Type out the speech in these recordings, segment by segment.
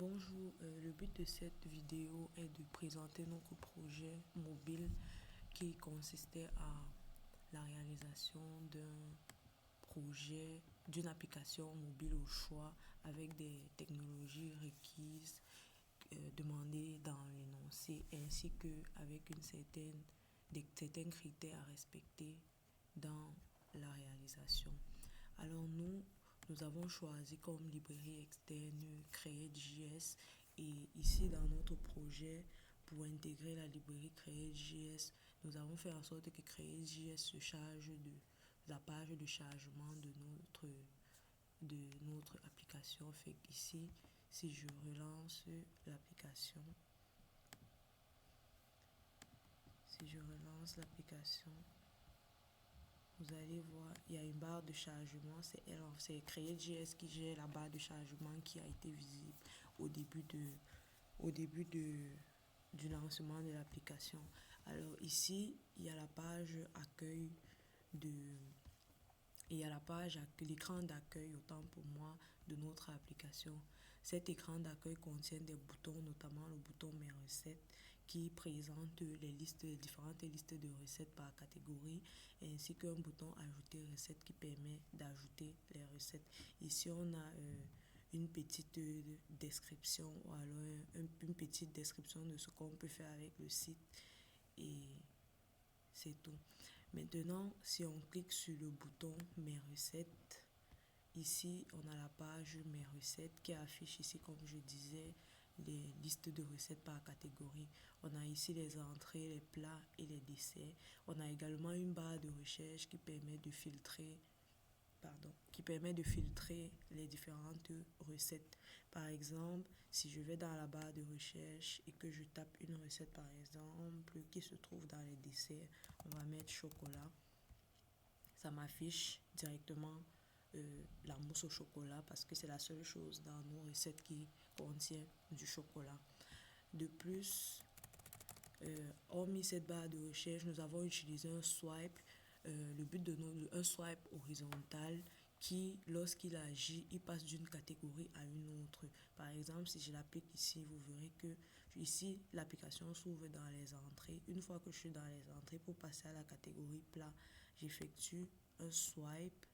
Bonjour, le but de cette vidéo est de présenter notre projet mobile qui consistait à la réalisation d'un projet, d'une application mobile au choix avec des technologies requises demandées dans l'énoncé ainsi qu'avec certains critères à respecter dans la réalisation. Alors nous avons choisi comme librairie externe Create.js et ici dans notre projet, pour intégrer la librairie Create.js, nous avons fait en sorte que Create.js se charge de la page de chargement de notre application. Fait ici, si je relance l'application, vous allez voir, il y a une barre de chargement. C'est Create.js qui gère la barre de chargement qui a été visible du lancement de l'application. Alors ici, il y a la page accueil de il y a l'écran d'accueil, autant pour moi, de notre application. Cet écran d'accueil contient des boutons, notamment le bouton Mes recettes, qui présente les différentes listes de recettes par catégorie, ainsi qu'un bouton Ajouter recettes qui permet d'ajouter les recettes. Ici, on a une petite description, ou alors une petite description de ce qu'on peut faire avec le site, et c'est tout. Maintenant, si on clique sur le bouton Mes recettes, ici, on a la page Mes recettes qui affiche ici, comme je disais, les listes de recettes par catégorie. On a ici les entrées, les plats et les desserts. On a également une barre de recherche qui permet de filtrer les différentes recettes. Par exemple, si je vais dans la barre de recherche et que je tape une recette, par exemple, qui se trouve dans les desserts, on va mettre chocolat. Ça m'affiche directement la mousse au chocolat parce que c'est la seule chose dans nos recettes qui contient du chocolat. De plus, hormis cette barre de recherche, nous avons utilisé un swipe. Le but de un swipe horizontal qui, lorsqu'il agit, il passe d'une catégorie à une autre. Par exemple, si je l'applique ici, vous verrez que ici, l'application s'ouvre dans les entrées. Une fois que je suis dans les entrées, pour passer à la catégorie plat, j'effectue un swipe.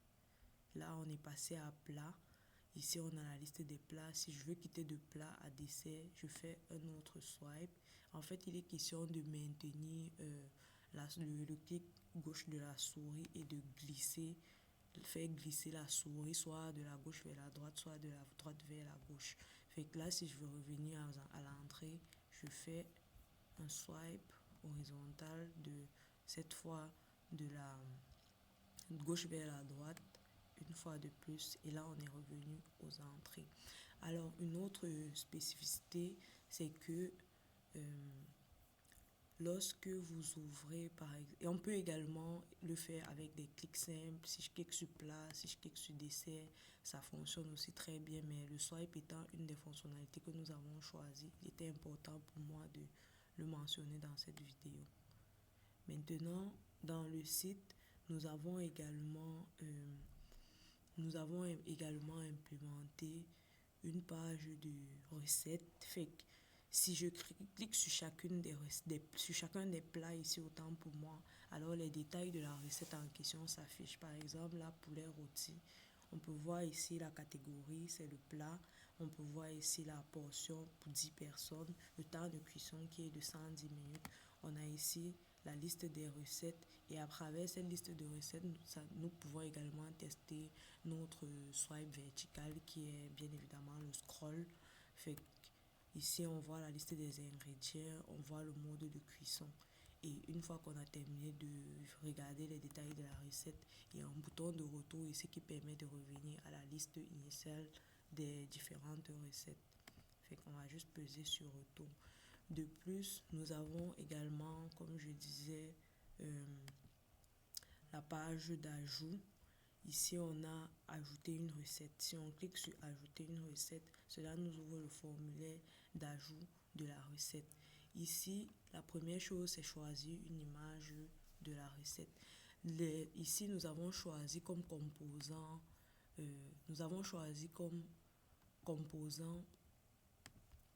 Là, on est passé à plat. Ici, on a la liste des plats. Si je veux quitter de plat à dessert, je fais un autre swipe. En fait, il est question de maintenir le clic gauche de la souris et de faire glisser la souris soit de la gauche vers la droite, soit de la droite vers la gauche. Fait que là, si je veux revenir à l'entrée, je fais un swipe horizontal cette fois de la gauche vers la droite une fois de plus, et là on est revenu aux entrées. Alors une autre spécificité, c'est que lorsque vous ouvrez par exemple, et on peut également le faire avec des clics simples. Si je clique sur plat, si je clique sur dessert, ça fonctionne aussi très bien, mais le swipe étant une des fonctionnalités que nous avons choisi, il était important pour moi de le mentionner dans cette vidéo. Maintenant, dans le site, nous avons également implémenté une page de recettes. Fait que si je clique sur sur chacun des plats ici, autant pour moi, alors les détails de la recette en question s'affichent. Par exemple, la poulet rôti, on peut voir ici la catégorie, c'est le plat. On peut voir ici la portion pour 10 personnes, le temps de cuisson qui est de 110 minutes. On a ici la liste des recettes, et à travers cette liste de recettes, nous pouvons également tester notre swipe vertical qui est bien évidemment le scroll. Fait ici on voit la liste des ingrédients, on voit le mode de cuisson. Et une fois qu'on a terminé de regarder les détails de la recette, il y a un bouton de retour ici qui permet de revenir à la liste initiale des différentes recettes. Fait qu'on va juste peser sur retour. De plus, nous avons également, comme je disais, la page d'ajout. Ici, on a ajouté une recette. Si on clique sur ajouter une recette, cela nous ouvre le formulaire d'ajout de la recette. Ici, la première chose, c'est choisir une image de la recette. Ici, nous avons choisi comme composant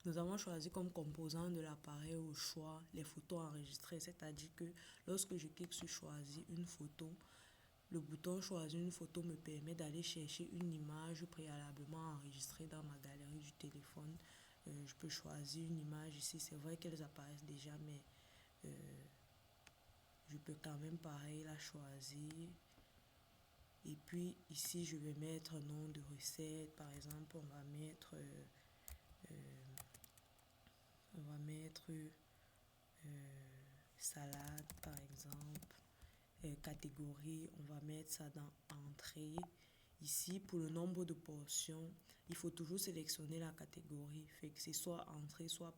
Nous avons choisi comme composant de l'appareil au choix les photos enregistrées, c'est-à-dire que lorsque je clique sur choisir une photo, le bouton choisir une photo me permet d'aller chercher une image préalablement enregistrée dans ma galerie du téléphone. Je peux choisir une image ici, c'est vrai qu'elles apparaissent déjà, mais je peux quand même pareil la choisir. Et puis ici, je vais mettre un nom de recette. Par exemple, on va mettre salade, par exemple. Catégorie, on va mettre ça dans entrée. Ici, pour le nombre de portions, il faut toujours sélectionner la catégorie. Fait que c'est soit entrée, soit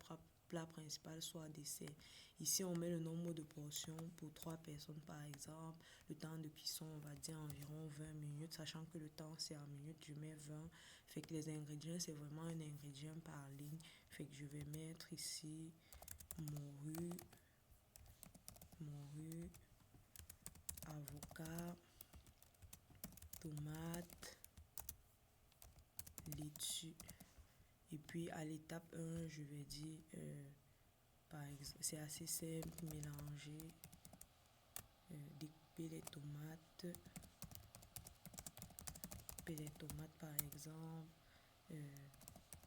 plat principal, soit dessert. Ici, on met le nombre de portions pour 3 personnes, par exemple. Le temps de cuisson, on va dire environ 20 minutes, sachant que le temps, c'est en minutes, je mets 20. Fait que les ingrédients, c'est vraiment un ingrédient par ligne. Fait que je vais mettre ici morue, avocat, tomate, laitue. Et puis à l'étape 1, je vais dire, par exemple, c'est assez simple, mélanger, découper les tomates par exemple,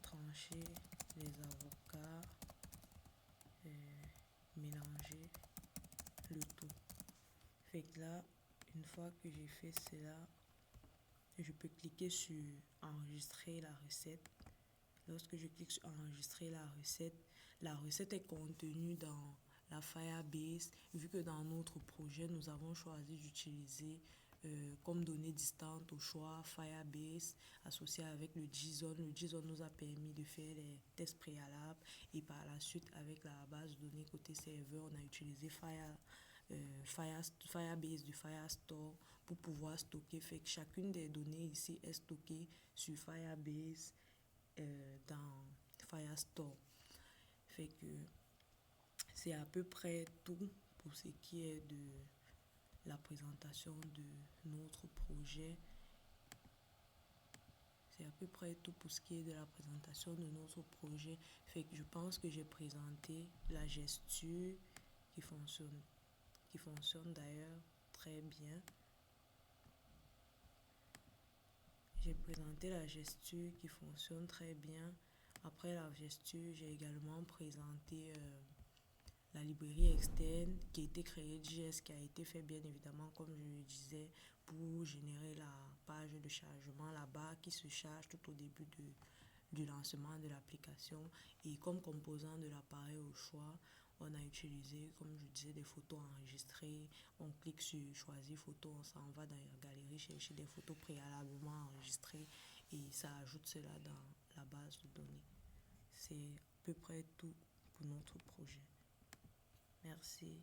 trancher les avocats, mélanger le tout. Fait que là, une fois que j'ai fait cela, je peux cliquer sur enregistrer la recette. Lorsque je clique sur enregistrer la recette est contenue dans la Firebase. Vu que dans notre projet, nous avons choisi d'utiliser comme données distantes au choix Firebase associé avec le JSON. Le JSON nous a permis de faire les tests préalables et par la suite, avec la base de données côté serveur, on a utilisé Firebase du Firestore pour pouvoir stocker. Fait que chacune des données ici est stockée sur Firebase dans Firestore. Fait que c'est à peu près tout pour ce qui est de la présentation de notre projet. C'est à peu près tout pour ce qui est de la présentation de notre projet. Fait que je pense que j'ai présenté la gesture qui fonctionne d'ailleurs très bien. J'ai présenté la gesture qui fonctionne très bien. Après la gesture, j'ai également présenté la librairie externe qui a été créée, JS, qui a été fait bien évidemment, comme je le disais, pour générer la page de chargement, la barre qui se charge tout au début du lancement de l'application. Et comme composant de l'appareil au choix, on a utilisé, comme je disais, des photos enregistrées. On clique sur choisir photo, on s'en va dans la galerie chercher des photos préalablement enregistrées et ça ajoute cela dans la base de données. C'est à peu près tout pour notre projet. Merci.